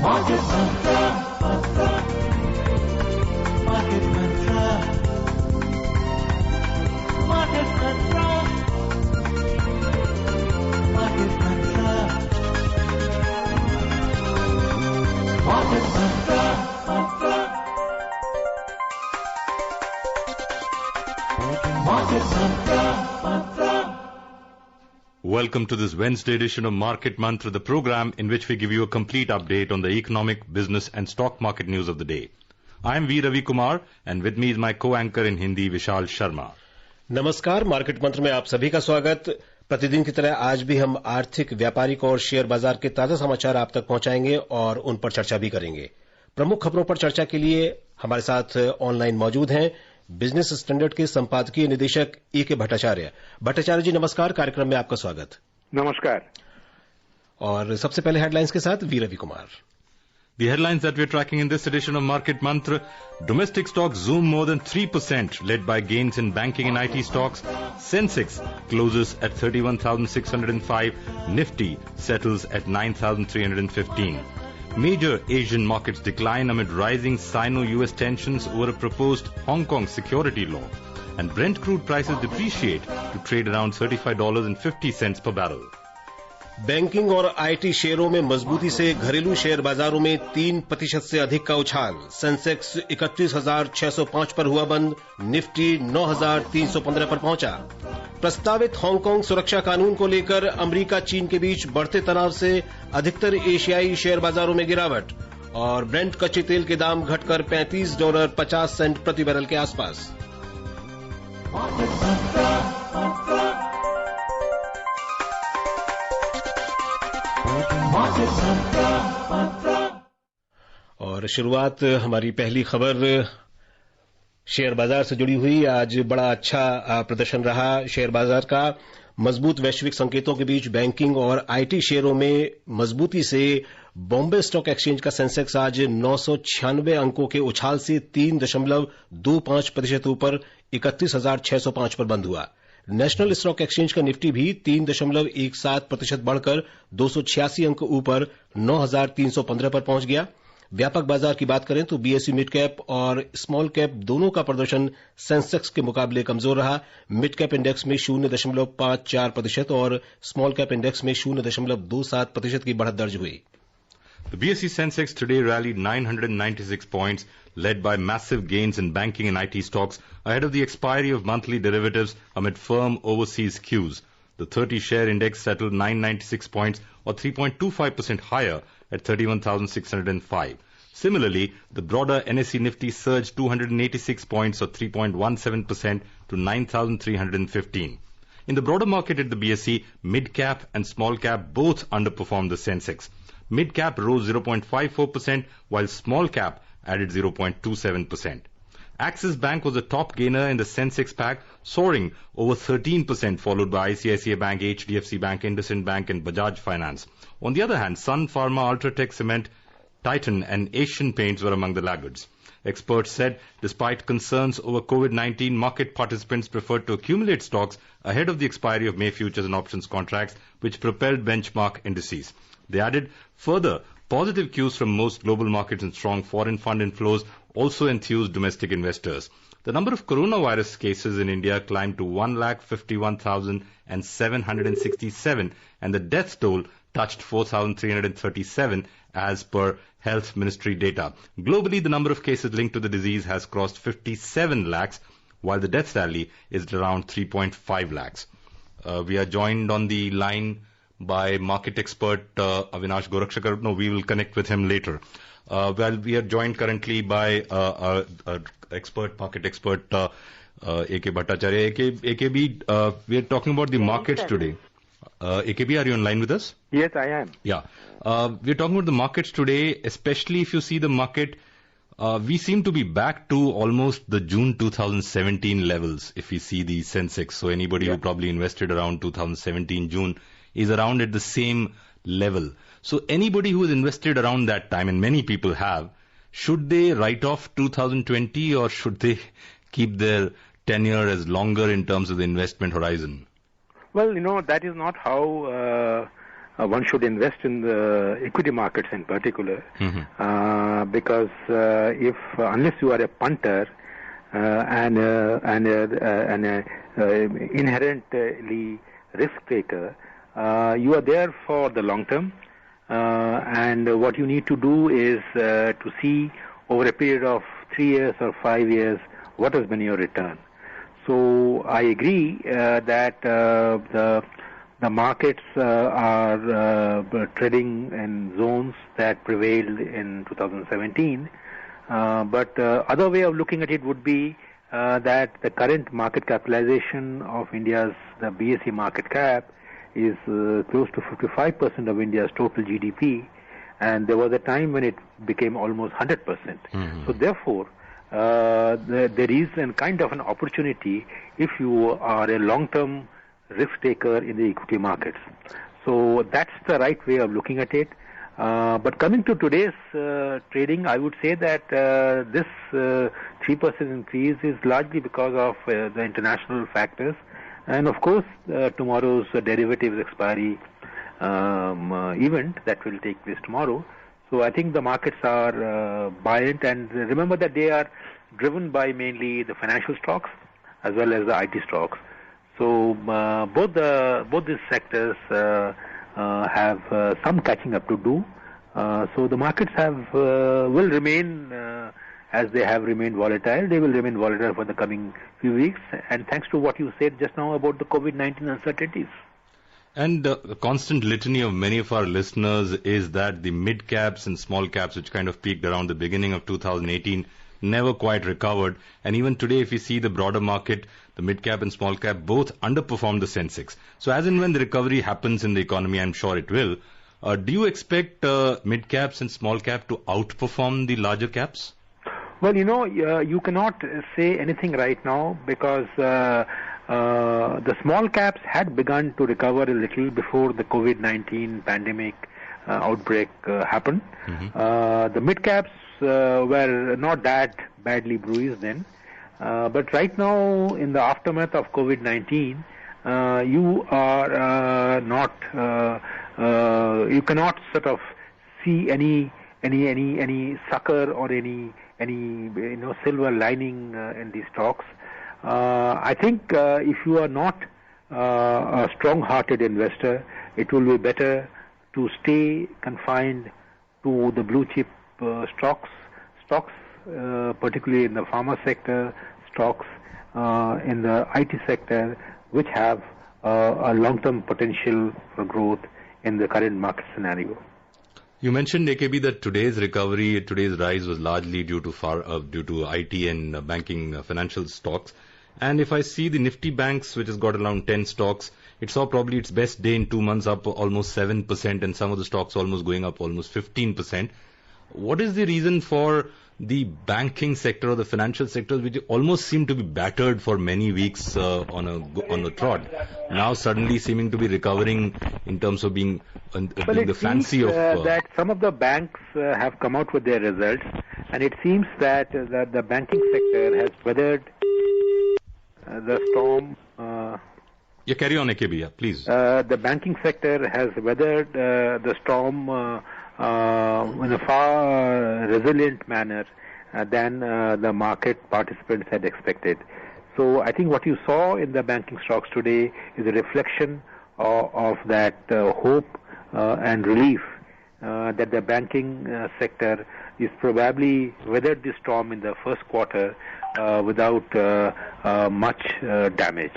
Market Mantra. Market Mantra. Market Mantra. Market Mantra. Market Mantra. Market Mantra. Welcome to this Wednesday edition of Market Mantra, the program in which we give you a complete update on the economic, business and stock market news of the day. I am V. Ravi Kumar and with me is my co-anchor in Hindi, Vishal Sharma. नमस्कार, market मंत्र में आप सभी का स्वागत। प्रतिदिन की तरह आज भी हम आर्थिक, व्यापारिक और शेयर बाजार के ताजा समाचार आप तक पहुंचाएंगे और उन पर चर्चा भी करेंगे। प्रमुख खबरों पर चर्चा के लिए हमारे साथ ऑनलाइन मौजूद हैं बिजनेस स्टैंडर्ड के संपादकीय निदेशक ए.के. भट्टाचार्य। भट्टाचार्य जी नमस्कार, कार्यक्रम में आपका स्वागत। नमस्कार। और सबसे पहले हेडलाइंस के साथ V Ravi Kumar. The headlines that we're tracking in this edition of Market Mantra: domestic stocks zoom more than 3%, led by gains in banking and IT stocks. Sensex closes at 31,605. Nifty settles at 9,315. Major Asian markets decline amid rising Sino-US tensions over a proposed Hong Kong security law. And Brent crude prices depreciate to trade around $35.50 per barrel. Banking और IT शेयरों में मजबूती से घरेलू share बाजारों में 3% से अधिक का उछाल। सेंसेक्स 31,605 पर हुआ बंद, निफ्टी 9,315 पर पहुंचा। प्रस्तावित हांगकांग सुरक्षा कानून को लेकर अमेरिका चीन के बीच बढ़ते तनाव से अधिकतर एशियाई शेयर बाजारों में गिरावट और ब्रेंट कच्चे तेल के दाम घटकर $35.50 प्रति बैरल के आसपास। और शुरुआत हमारी पहली खबर शेयर बाजार से जुड़ी हुई। आज बड़ा अच्छा प्रदर्शन रहा शेयर बाजार का। मजबूत वैश्विक संकेतों के बीच बैंकिंग और आईटी शेयरों में मजबूती से बॉम्बे स्टॉक एक्सचेंज का सेंसेक्स आज 996 अंकों के उछाल से 3.25% ऊपर 31,605 पर बंद हुआ। नेशनल स्टॉक एक्सचेंज का निफ्टी भी 3.17% बढ़कर 286 अंक ऊपर 9,315 पर पहुंच गया। व्यापक बाजार की बात करें तो बीएसई मिड कैप और स्मॉल कैप दोनों का प्रदर्शन सेंसेक्स के मुकाबले कमजोर रहा। मिड कैप इंडेक्स में 0.54% और स्मॉल कैप इंडेक्स में 0.27% की बढ़त दर्ज हुई। The BSE Sensex today rallied 996 points, led by massive gains in banking and IT stocks ahead of the expiry of monthly derivatives amid firm overseas cues. The 30-share index settled 996 points or 3.25% higher at 31,605. Similarly, the broader NSE Nifty surged 286 points or 3.17% to 9,315. In the broader market at the BSE, mid-cap and small-cap both underperformed the Sensex. Mid-cap rose 0.54%, while small-cap added 0.27%. Axis Bank was the top gainer in the Sensex pack, soaring over 13%, followed by ICICI Bank, HDFC Bank, IndusInd Bank and Bajaj Finance. On the other hand, Sun Pharma, Ultratech Cement, Titan and Asian Paints were among the laggards. Experts said despite concerns over COVID-19, market participants preferred to accumulate stocks ahead of the expiry of May futures and options contracts, which propelled benchmark indices. They added further positive cues from most global markets and strong foreign fund inflows also enthused domestic investors. The number of coronavirus cases in India climbed to 1,51,767 and the death toll touched 4,337 as per Health Ministry data. Globally, the number of cases linked to the disease has crossed 57 lakhs, while the death tally is around 3.5 lakhs. We are joined on the line by market expert Avinash Gorakshakar. No, we will connect with him later. We are joined currently by market expert A.K. Bhattacharya. AKB, we are talking about the markets today. AKB, are you on line with us? Yes, I am. Yeah. We are talking about the markets today, especially if you see the market. We seem to be back to almost the June 2017 levels if we see the Sensex. So anybody who probably invested around 2017 June is around at the same level. So anybody who has invested around that time, and many people have, should they write off 2020 or should they keep their tenure as longer in terms of the investment horizon? Well, that is not how one should invest in the equity markets in particular, because unless you are a punter and an inherently risk taker, you are there for the long term, and what you need to do is to see over a period of 3 years or 5 years what has been your return. So I agree that the markets are trading in zones that prevailed in 2017, but other way of looking at it would be that the current market capitalization of the BSE market cap is close to 55% of India's total GDP, and there was a time when it became almost 100%. So therefore, there is a kind of an opportunity if you are a long-term risk taker in the equity markets. So that's the right way of looking at it. But coming to today's trading, I would say that this 3% increase is largely because of the international factors, and of course tomorrow's derivatives expiry event that will take place tomorrow. So I think the markets are buoyant, and remember that they are driven by mainly the financial stocks as well as the IT stocks. So both these sectors have some catching up to do. So the markets will remain as they have remained volatile. They will remain volatile for the coming few weeks. And thanks to what you said just now about the COVID-19 uncertainties. And the constant litany of many of our listeners is that the mid caps and small caps, which kind of peaked around the beginning of 2018, never quite recovered. And even today, if you see the broader market, the mid cap and small cap both underperform the Sensex. So as and when the recovery happens in the economy, I'm sure it will, do you expect mid caps and small cap to outperform the larger caps? Well, you cannot say anything right now because the small caps had begun to recover a little before the COVID-19 pandemic outbreak happened. The mid caps were not that badly bruised then. But right now, in the aftermath of COVID-19, you are you cannot sort of see any sucker or any silver lining in these stocks. I think if you are not a strong-hearted investor, it will be better to stay confined to the blue chip stocks, particularly in the pharma sector, stocks in the IT sector, which have a long-term potential for growth in the current market scenario. You mentioned, AKB, that today's rise was largely due to IT and banking financial stocks. And if I see the Nifty banks, which has got around 10 stocks, it saw probably its best day in 2 months, up almost 7%, and some of the stocks almost going up almost 15%. What is the reason for the banking sector or the financial sector, which almost seemed to be battered for many weeks on a trot, now suddenly seeming to be recovering in terms of being the fancy of... that some of the banks have come out with their results, and it seems that the banking sector has weathered the storm. Yeah, carry on, AKB, yeah, please. The banking sector has weathered the storm in a far resilient manner than the market participants had expected. So I think what you saw in the banking stocks today is a reflection of that hope and relief that the banking sector is probably weathered the storm in the first quarter without much damage.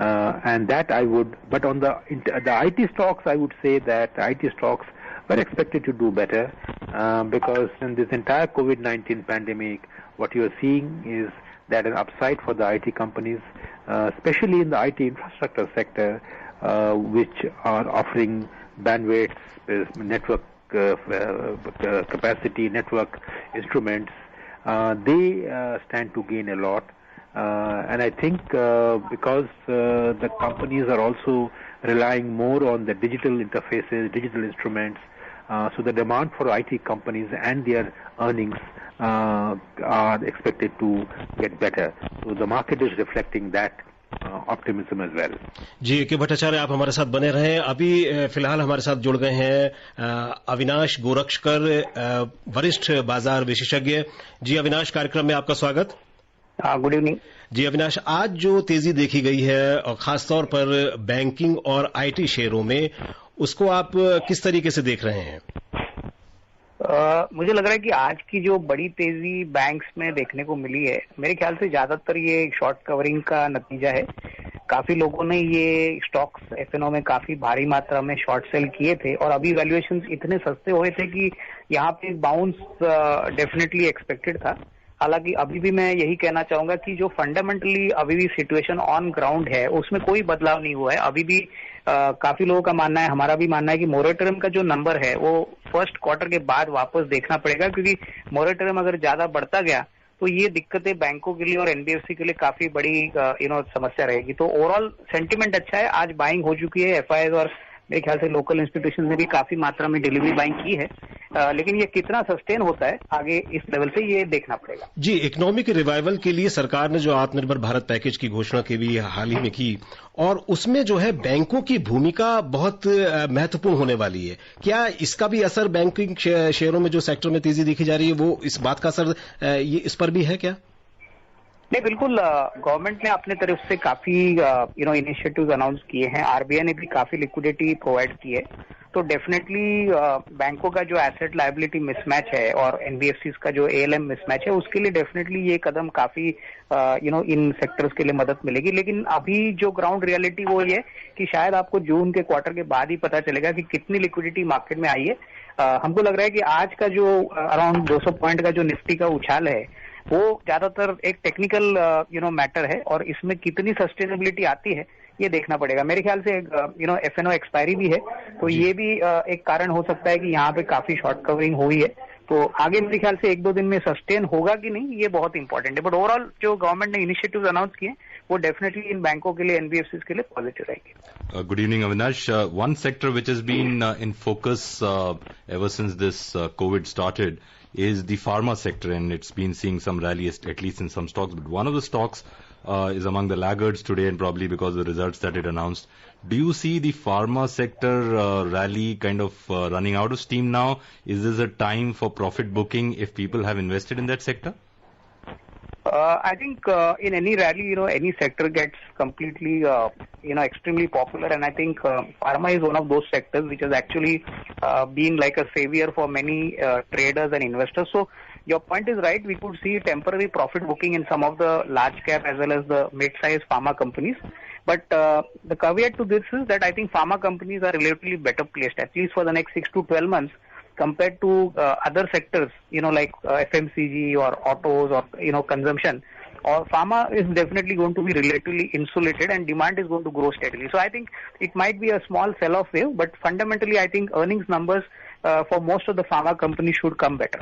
And that I would, but on the IT stocks, I would say that IT stocks were expected to do better because in this entire COVID-19 pandemic, what you are seeing is that an upside for the IT companies, especially in the IT infrastructure sector, which are offering bandwidth, network capacity, network instruments, they stand to gain a lot. And I think because the companies are also relying more on the digital interfaces, digital instruments, so the demand for IT companies and their earnings are expected to get better. So the market is reflecting that optimism as well. जी के भट्टाचार्य, आप हमारे साथ बने रहें। अभी फिलहाल हमारे साथ जुड़ गए हैं अविनाश गोरक्षकर, वरिष्ठ बाजार विशेषज्ञ। जी अविनाश, कार्यक्रम में आपका स्वागत। Good evening. जी अविनाश, आज जो तेजी देखी गई है और खासतौर पर बैंकिंग और आईटी शेयरों में, उसको आप किस तरीके से देख रहे हैं? मुझे लग रहा है कि आज की जो बड़ी तेजी बैंक्स में देखने को मिली है, मेरे ख्याल से ज्यादातर ये शॉर्ट कवरिंग का नतीजा है। काफी लोगों ने ये स्टॉक्स एफएनओ में काफी भारी मात्रा में शॉर्ट सेल किए थे और अभी वैल्यूएशंस इतने सस्ते हुए थे कि यहाँ पे बाउंस डेफिनेटली एक्सपेक्टेड था। हालांकि अभी भी मैं यही कहना चाहूंगा कि जो फंडामेंटली अभी भी सिचुएशन ऑन ग्राउंड है उसमें कोई बदलाव नहीं हुआ है। अभी भी काफी लोगों का मानना है, हमारा भी मानना है कि मोरेटोरियम का जो नंबर है वो फर्स्ट क्वार्टर के बाद वापस देखना पड़ेगा, क्योंकि मोरेटोरियम अगर ज्यादा बढ़ता गया तो ये दिक्कतें बैंकों के लिए और एनबीएफसी के लिए काफी बड़ी समस्या रहेगी। तो ओवरऑल सेंटीमेंट अच्छा है। आज बाइंग हो चुकी है एफआईआई और मेरे ख्याल से लोकल इंस्टीट्यूशन ने भी काफी मात्रा में डिलीवरी बाइंग की है, लेकिन ये कितना सस्टेन होता है आगे इस लेवल से ये देखना पड़ेगा। जी, इकोनॉमिक रिवाइवल के लिए सरकार ने जो आत्मनिर्भर भारत पैकेज की घोषणा की भी हाल ही में की, और उसमें जो है बैंकों की भूमिका बहुत महत्वपूर्ण होने वाली है। क्या इसका भी असर बैंकिंग शेयरों में जो सेक्टर में तेजी देखी जा रही है, वो इस बात का असर ये इस पर भी है क्या? नहीं, बिल्कुल। गवर्नमेंट ने अपने तरफ से काफी इनिशिएटिव्स अनाउंस किए हैं। आरबीआई ने भी काफी लिक्विडिटी प्रोवाइड की है। तो डेफिनेटली बैंकों का जो एसेट लायबिलिटी मिसमैच है और एनबीएफसीज का जो एएलएम मिसमैच है, उसके लिए डेफिनेटली ये कदम काफी इन सेक्टर्स के लिए मदद मिलेगी। लेकिन अभी जो ग्राउंड रियलिटी वो ये कि शायद आपको जून के क्वार्टर के बाद ही पता चलेगा कि कितनी लिक्विडिटी मार्केट में आई है। हमको लग रहा है कि आज का जो अराउंड 200 पॉइंट का जो निफ्टी का उछाल है वो ज्यादातर एक टेक्निकल मैटर है और इसमें कितनी सस्टेनेबिलिटी आती है ये देखना पड़ेगा। मेरे ख्याल से एफएनओ एक्सपायरी भी है, तो ये भी एक कारण हो सकता है कि यहाँ पे काफी शॉर्ट कवरिंग हुई है। तो आगे मेरे ख्याल से 1-2 दिन में सस्टेन होगा कि नहीं, ये बहुत इंपॉर्टेंट है। बट ओवरऑल जो गवर्नमेंट ने इनिशिएटिव्स अनाउंस किए वो डेफिनेटली इन बैंकों के लिए, एनबीएफसी के लिए पॉजिटिव रहेगी। Good evening, Avinash. One sector which has been in focus ever since this COVID started is the pharma sector, and it's been seeing some rally, at least in some stocks. But one of the stocks is among the laggards today, and probably because of the results that it announced. Do you see the pharma sector rally kind of running out of steam now? Is this a time for profit booking if people have invested in that sector? I think in any rally, any sector gets completely, extremely popular, and I think pharma is one of those sectors which has actually been like a savior for many traders and investors. So your point is right. We could see temporary profit booking in some of the large cap as well as the mid-sized pharma companies. But the caveat to this is that I think pharma companies are relatively better placed, at least for the next 6 to 12 months, compared to other sectors, like FMCG or autos or, consumption. Or pharma is definitely going to be relatively insulated and demand is going to grow steadily. So I think it might be a small sell-off wave, but fundamentally I think earnings numbers for most of the pharma companies should come better.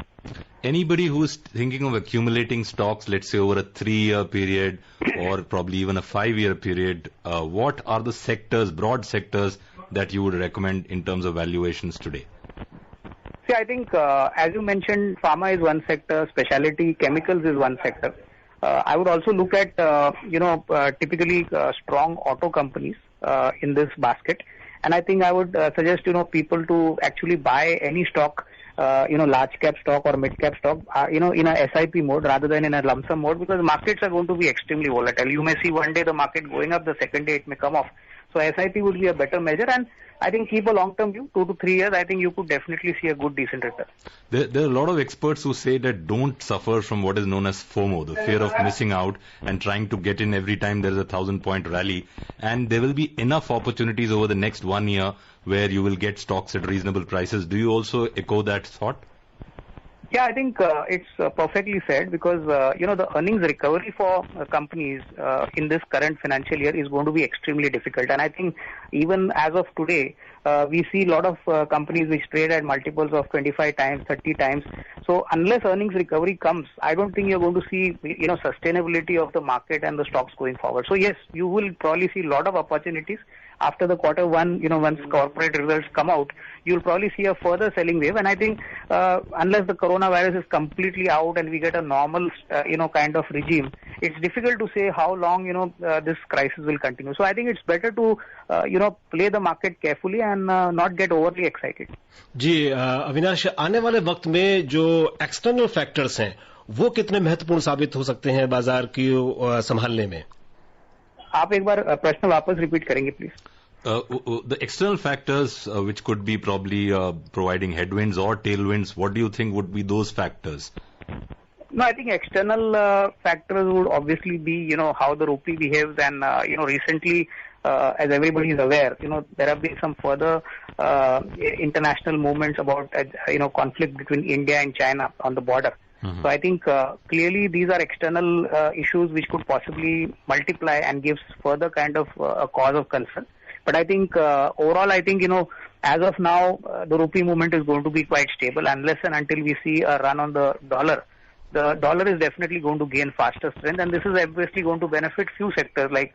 Anybody who's thinking of accumulating stocks, let's say over a 3-year period or probably even a 5-year period, what are the sectors, broad sectors that you would recommend in terms of valuations today? See, I think as you mentioned, pharma is one sector, specialty chemicals is one sector. I would also look at, typically strong auto companies in this basket. And I think I would suggest, people to actually buy any stock, large cap stock or mid cap stock, in a SIP mode rather than in a lump sum mode, because markets are going to be extremely volatile. You may see one day the market going up, the second day it may come off. So SIP would be a better measure, and I think keep a long-term view, 2 to 3 years. I think you could definitely see a good, decent return. There are a lot of experts who say that don't suffer from what is known as FOMO, the fear of missing out and trying to get in every time there is a 1,000-point rally. And there will be enough opportunities over the next 1 year where you will get stocks at reasonable prices. Do you also echo that thought? Yeah, I think it's perfectly said, because, the earnings recovery for companies in this current financial year is going to be extremely difficult. And I think even as of today, we see a lot of companies which trade at multiples of 25 times, 30 times. So unless earnings recovery comes, I don't think you're going to see, sustainability of the market and the stocks going forward. So yes, you will probably see a lot of opportunities. after the Q1, once corporate results come out, you'll probably see a further selling wave. And I think unless the coronavirus is completely out and we get a normal, kind of regime, it's difficult to say how long, this crisis will continue. So I think it's better to, play the market carefully and not get overly excited. जी अविनाश, आने वाले वक्त में जो external factors हैं वो कितने महत्वपूर्ण साबित हो सकते हैं बाजार की संभालने में? आप एक बार प्रश्न वापस रिपीट करेंगे please? The external factors which could be probably providing headwinds or tailwinds, what do you think would be those factors? No, I think external factors would obviously be, how the rupee behaves and, recently, as everybody is aware, there have been some further international movements about, conflict between India and China on the border. Mm-hmm. So I think clearly these are external issues which could possibly multiply and gives further kind of a cause of concern. But I think overall, I think, as of now, the rupee movement is going to be quite stable unless and until we see a run on the dollar. The dollar is definitely going to gain faster strength, and this is obviously going to benefit few sectors like,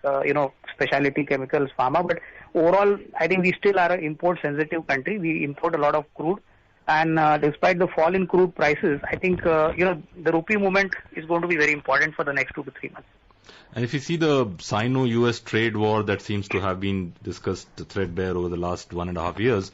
specialty chemicals, pharma. But overall, I think we still are an import-sensitive country. We import a lot of crude. And despite the fall in crude prices, I think, the rupee movement is going to be very important for the next 2 to 3 months. And if you see the Sino-US trade war that seems to have been discussed threadbare over the last 1.5 years,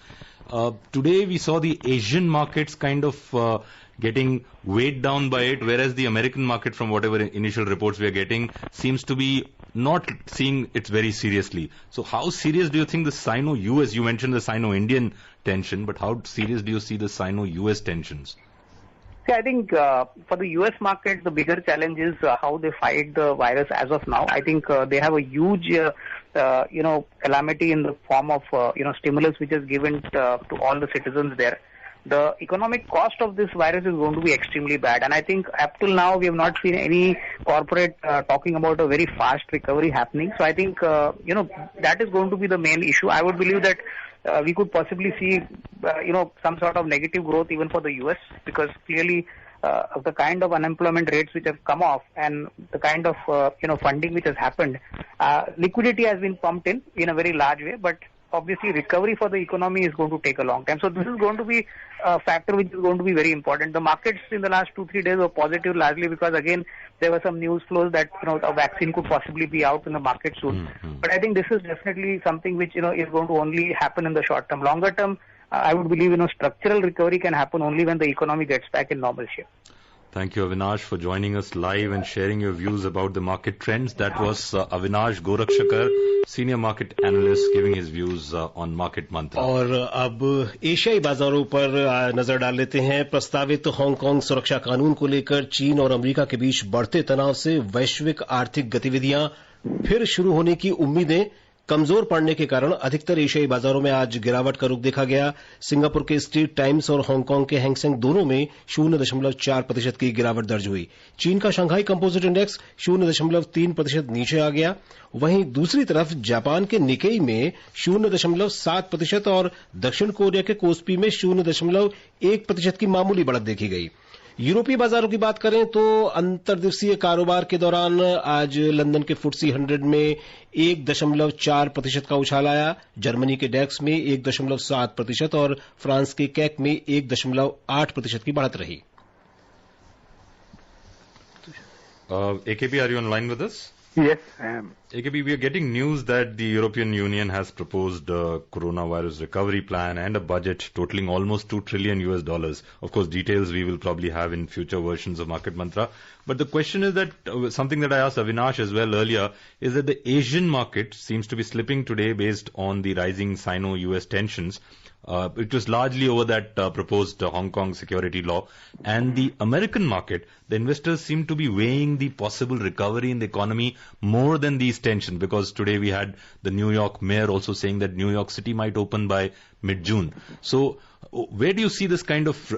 today we saw the Asian markets kind of getting weighed down by it, whereas the American market, from whatever initial reports we are getting, seems to be not seeing it very seriously. So how serious do you think the Sino-US, you mentioned the Sino-Indian tension, but how serious do you see the Sino-US tensions? See, I think for the US market, the bigger challenge is how they fight the virus as of now. I think they have a huge, calamity in the form of, stimulus which is given to all the citizens there. The economic cost of this virus is going to be extremely bad. And I think up till now, we have not seen any corporate talking about a very fast recovery happening. So I think, that is going to be the main issue. I would believe that we could possibly see, some sort of negative growth even for the US, because clearly of the kind of unemployment rates which have come off and the kind of, funding which has happened, liquidity has been pumped in a very large way, but obviously recovery for the economy is going to take a long time. So this is going to be a factor which is going to be very important. The markets in the last 2-3 days were positive largely because, again, there were some news flows that, a vaccine could possibly be out in the market soon. Mm-hmm. But I think this is definitely something which, is going to only happen in the short term. Longer term, I would believe, structural recovery can happen only when the economy gets back in normal shape. Thank you, Avinash, for joining us live and sharing your views about the market trends. That was Avinash Gorakshakar, Senior Market Analyst, giving his views on Market Mantra. और अब एशियाई बाजारों पर नजर डाल लेते हैं। प्रस्तावित हांगकांग सुरक्षा कानून को लेकर चीन और अमेरिका के बीच बढ़ते तनाव से वैश्विक आर्थिक गतिविधियां फिर शुरू होने की उम्मीदें कमजोर पड़ने के कारण अधिकतर एशियाई बाजारों में आज गिरावट का रुख देखा गया। सिंगापुर के स्ट्रीट टाइम्स और हांगकांग के हैंगसेंग दोनों में 0.4% की गिरावट दर्ज हुई। चीन का शंघाई कंपोजिट इंडेक्स 0.3% नीचे आ गया। वहीं दूसरी तरफ जापान के निकेई में 0.7% और दक्षिण कोरिया के कोस्पी में 0.1% की मामूली बढ़त देखी गई। यूरोपीय बाजारों की बात करें तो अंतर्दिवसीय कारोबार के दौरान आज लंदन के FTSE 100 में 1.4% का उछाल आया। जर्मनी के डेक्स में 1.7% और फ्रांस के कैक में 1.8% की बढ़त रही। AKB, are you on line with us? Yes, I am. AKB, we are getting news that the European Union has proposed a coronavirus recovery plan and a budget totaling almost $2 trillion. Of course, details we will probably have in future versions of Market Mantra. But the question is that something that I asked Avinash as well earlier is that the Asian market seems to be slipping today based on the rising Sino-US tensions. It was largely over that proposed Hong Kong security law. And the American market, the investors seem to be weighing the possible recovery in the economy more than these tensions, because today we had the New York mayor also saying that New York City might open by mid-June. So where do you see this kind of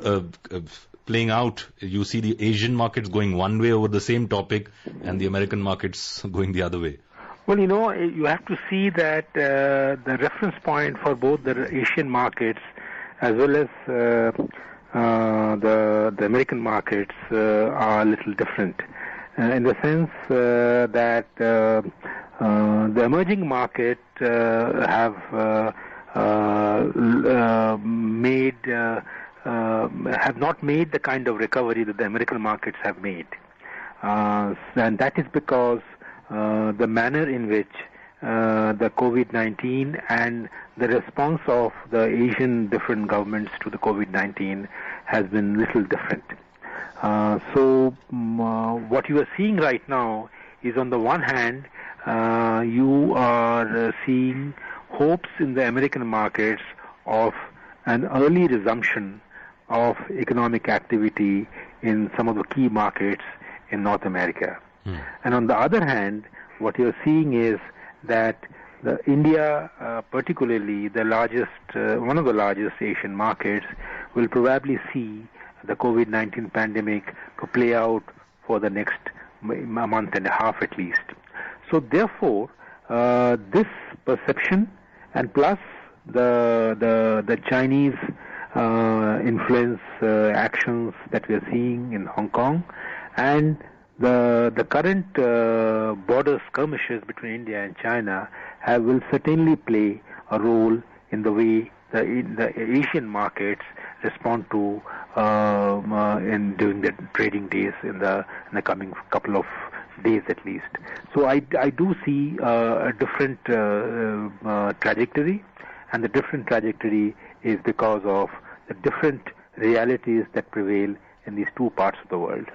playing out? You see the Asian markets going one way over the same topic and the American markets going the other way. Well, you have to see that the reference point for both the Asian markets as well as the American markets are a little different in the sense that The emerging market have not made the kind of recovery that the American markets have made, and that is because the manner in which the COVID-19 and the response of the Asian different governments to the COVID-19 has been little different. So what you are seeing right now is, on the one hand, you are seeing hopes in the American markets of an early resumption of economic activity in some of the key markets in North America. And on the other hand, what you're seeing is that India, particularly the largest, one of the largest Asian markets, will probably see the COVID-19 pandemic to play out for the next month and a half at least. So therefore, this perception, and plus the Chinese influence actions that we are seeing in Hong Kong, and the current border skirmishes between India and China will certainly play a role in the way the Asian markets respond to during the trading days in the coming couple of days at least. So I do see a different trajectory, and the different trajectory is because of the different realities that prevail in these two parts of the world.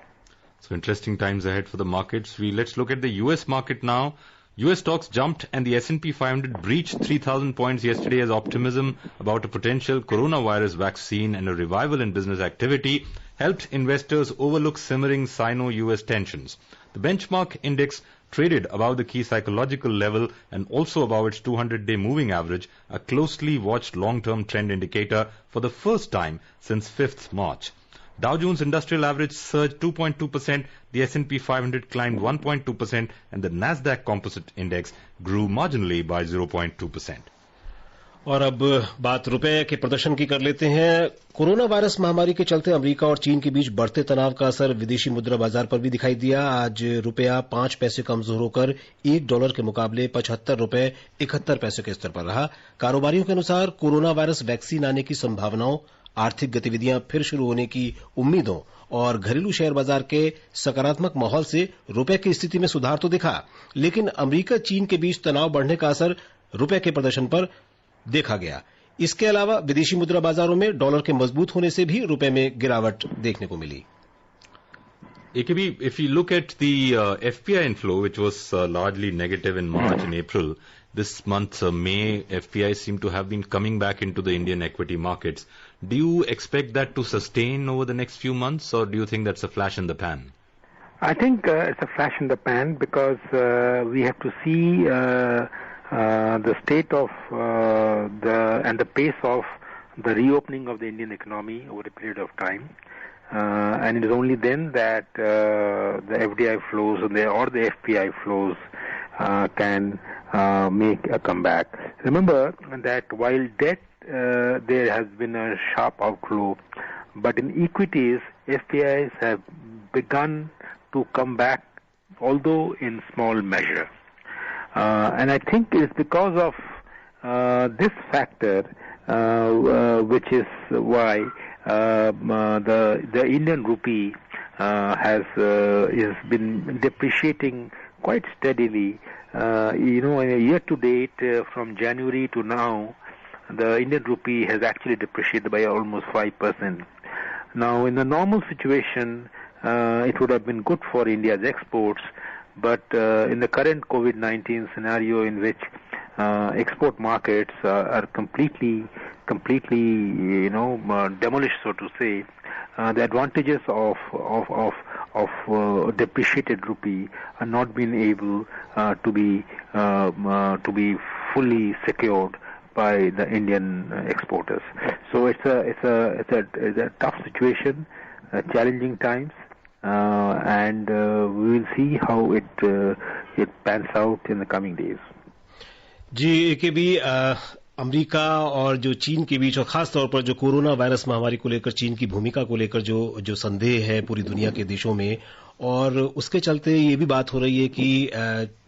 So interesting times ahead for the markets. Let's look at the US market now. US stocks jumped and the S&P 500 breached 3,000 points yesterday as optimism about a potential coronavirus vaccine and a revival in business activity helped investors overlook simmering Sino-US tensions. The benchmark index traded above the key psychological level and also above its 200-day moving average, a closely watched long-term trend indicator for the first time since 5th March. Dow Jones Industrial Average surged 2.2%, the S&P 500 climbed 1.2%, and the Nasdaq Composite Index grew marginally by 0.2%. और अब बात रुपए के प्रदर्शन की कर लेते हैं। कोरोना वायरस महामारी के चलते अमेरिका और चीन के बीच बढ़ते तनाव का असर विदेशी मुद्रा बाजार पर भी दिखाई दिया। आज रुपया 5 पैसे कमजोर होकर $1 के मुकाबले 75 रुपए 71 पैसे के स्तर पर रहा। कारोबारियों के अनुसार कोरोना वायरस वैक्सीन आने की संभावनाओं, आर्थिक गतिविधियां फिर शुरू होने की उम्मीदों और घरेलू शेयर बाजार के सकारात्मक माहौल से रुपए की स्थिति में सुधार तो दिखा, लेकिन अमेरिका चीन के बीच तनाव बढ़ने का असर रुपए के प्रदर्शन पर देखा गया। इसके अलावा विदेशी मुद्रा बाजारों में डॉलर के मजबूत होने से भी रुपए में गिरावट देखने को मिली। AKB, if you look at the FPI inflow, which was largely negative in March and April, this month, May, FPI seem to have been coming back into the Indian equity markets. Do you expect that to sustain over the next few months, or do you think that's a flash in the pan? I think it's a flash in the pan because we have to see the state of and the pace of the reopening of the Indian economy over a period of time. And it is only then that the FDI flows or the FPI flows can make a comeback. Remember that while debt there has been a sharp outflow, but in equities FPIs have begun to come back, although in small measure. And I think it's because of this factor which is why the Indian rupee has been depreciating quite steadily. Year to date, from January to now, the Indian rupee has actually depreciated by almost 5%. Now, in the normal situation, it would have been good for India's exports, but in the current COVID-19 scenario, in which export markets are completely demolished, so to say, the advantages of depreciated rupee are not being able to be fully secured by the Indian exporters. So it's a tough situation, challenging times, and we will see how it pans out in the coming days. जी, के भी America और जो चीन के बीच और खास तौर पर जो कोरोना वायरस महामारी को लेकर चीन की भूमिका को लेकर जो संदेह है पूरी दुनिया के देशों में, और उसके चलते ये भी बात हो रही है कि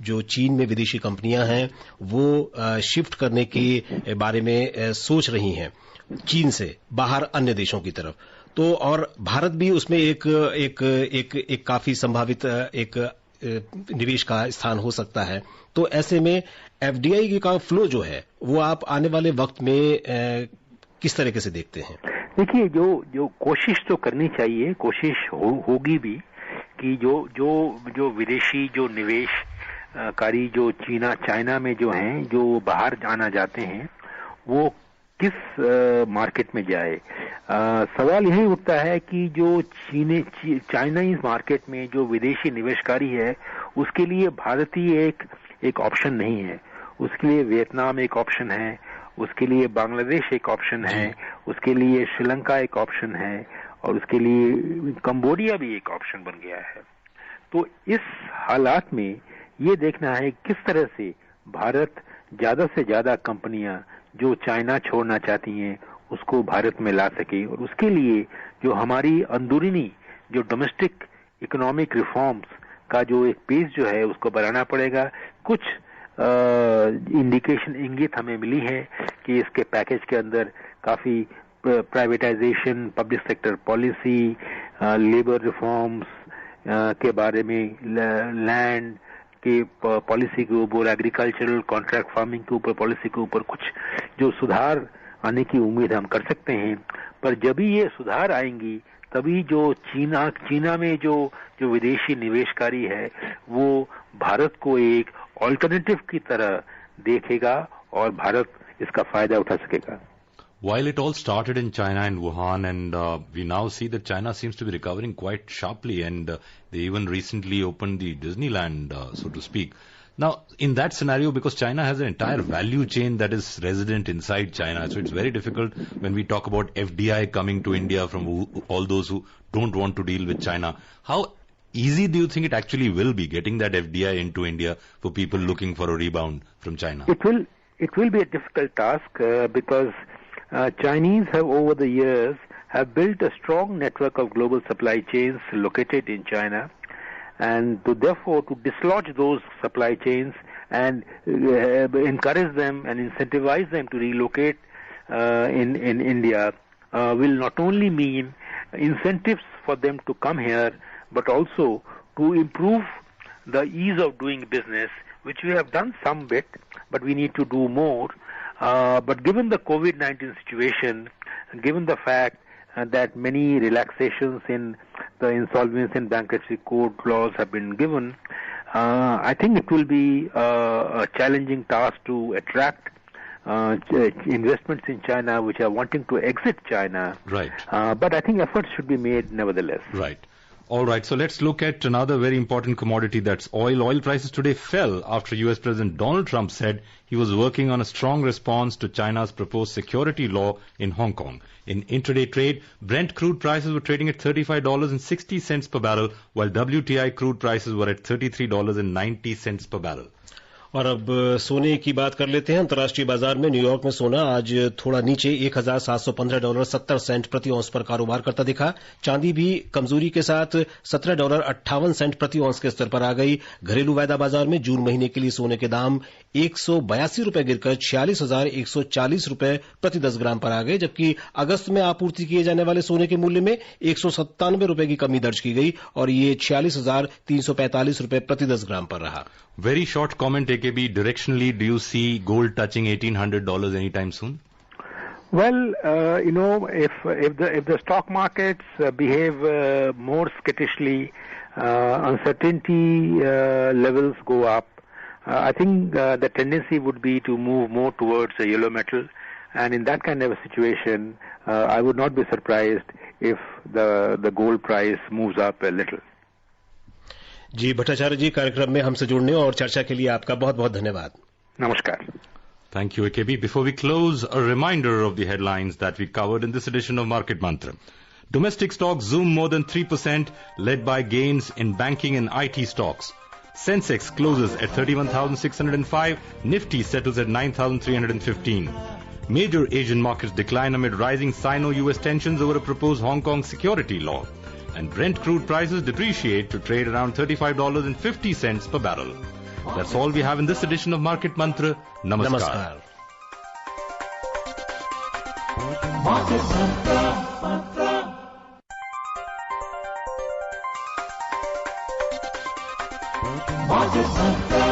जो चीन में विदेशी कंपनियां हैं वो शिफ्ट करने के बारे में सोच रही हैं चीन से बाहर अन्य देशों की तरफ। तो और भारत भी उसमें एक काफी संभावित एक निवेश का स्थान हो सकता है। तो ऐसे में एफडीआई का फ्लो जो है वो आप आने वाले वक्त में किस तरीके से देखते हैं? देखिए, जो कोशिश तो करनी चाहिए, कोशिश होगी भी कि जो विदेशी जो निवेशकारी जो चाइना में जो हैं, जो बाहर जाना चाहते हैं, वो किस मार्केट में जाए। सवाल यही उठता है कि जो चाइनीज मार्केट में जो विदेशी निवेशकारी है उसके लिए भारत ही एक ऑप्शन नहीं है। उसके लिए वियतनाम एक ऑप्शन है, उसके लिए बांग्लादेश एक ऑप्शन है, उसके लिए श्रीलंका एक ऑप्शन है, और उसके लिए कंबोडिया भी एक ऑप्शन बन गया है। तो इस हालात में ये देखना है किस तरह से भारत ज्यादा से ज्यादा कंपनियां जो चाइना छोड़ना चाहती हैं उसको भारत में ला सके, और उसके लिए जो हमारी अंदरूनी जो डोमेस्टिक इकोनॉमिक रिफॉर्म्स का जो एक पेस जो है उसको बढ़ाना पड़ेगा। कुछ इंगित हमें मिली है कि इसके पैकेज के अंदर काफी privatisation, public sector policy, labour reforms के बारे में, लैंड के पॉलिसी के ऊपर, एग्रीकल्चरल कॉन्ट्रैक्ट फार्मिंग के ऊपर पॉलिसी के ऊपर कुछ जो सुधार आने की उम्मीद हम कर सकते हैं। पर जब भी ये सुधार आएंगी तभी जो चीना में जो विदेशी निवेशकारी है वो भारत को एक ऑल्टरनेटिव की तरह देखेगा और भारत इसका फायदा उठा सकेगा। While it all started in China and Wuhan, and we now see that China seems to be recovering quite sharply, and they even recently opened the Disneyland, so to speak. Now, in that scenario, because China has an entire value chain that is resident inside China, so it's very difficult when we talk about FDI coming to India from all those who don't want to deal with China. How easy do you think it actually will be getting that FDI into India for people looking for a rebound from China? It will be a difficult task because Chinese have over the years have built a strong network of global supply chains located in China, and therefore to dislodge those supply chains and encourage them and incentivize them to relocate in India will not only mean incentives for them to come here, but also to improve the ease of doing business, which we have done some bit, but we need to do more. But given the COVID-19 situation, given the fact that many relaxations in the insolvency and bankruptcy code laws have been given, I think it will be a challenging task to attract investments in China which are wanting to exit China. Right. But I think efforts should be made nevertheless. Right. All right, so let's look at another very important commodity, that's oil. Oil prices today fell after US President Donald Trump said he was working on a strong response to China's proposed security law in Hong Kong. In intraday trade, Brent crude prices were trading at $35.60 per barrel, while WTI crude prices were at $33.90 per barrel. और अब सोने की बात कर लेते हैं। अंतर्राष्ट्रीय बाजार में न्यूयॉर्क में सोना आज थोड़ा नीचे $1,715.70 प्रति औंस पर कारोबार करता दिखा। चांदी भी कमजोरी के साथ $17.58 प्रति औंस के स्तर पर आ गई। घरेलू वायदा बाजार में जून महीने के लिए सोने के दाम $182 गिरकर $46,140 प्रति 10 ग्राम पर आ गए, जबकि अगस्त में आपूर्ति किए जाने वाले सोने के मूल्य में $197 की कमी दर्ज की गई और ये $46,345 प्रति 10 ग्राम पर रहा। Very short comment, AKB. Directionally, do you see gold touching $1,800 anytime soon? Well, if the stock markets behave more skittishly, uncertainty levels go up. I think the tendency would be to move more towards a yellow metal, and in that kind of a situation, I would not be surprised if the gold price moves up a little. जी भट्टाचार्य जी, कार्यक्रम में हमसे जुड़ने और चर्चा के लिए आपका बहुत बहुत धन्यवाद। नमस्कार। Thank you, AKB. Before we close, a reminder of the headlines that we covered in this edition of Market Mantra. Domestic stocks zoom more than 3%, led by gains in banking and IT stocks. Sensex closes at 31,605, Nifty settles at 9,315. Major Asian markets decline amid rising Sino-US tensions over a proposed Hong Kong security law. and Brent crude prices depreciate to trade around $35.50 per barrel. That's all we have in this edition of Market Mantra. Namaskar. नमस्कार. Market Mantra, Mantra. Market Mantra.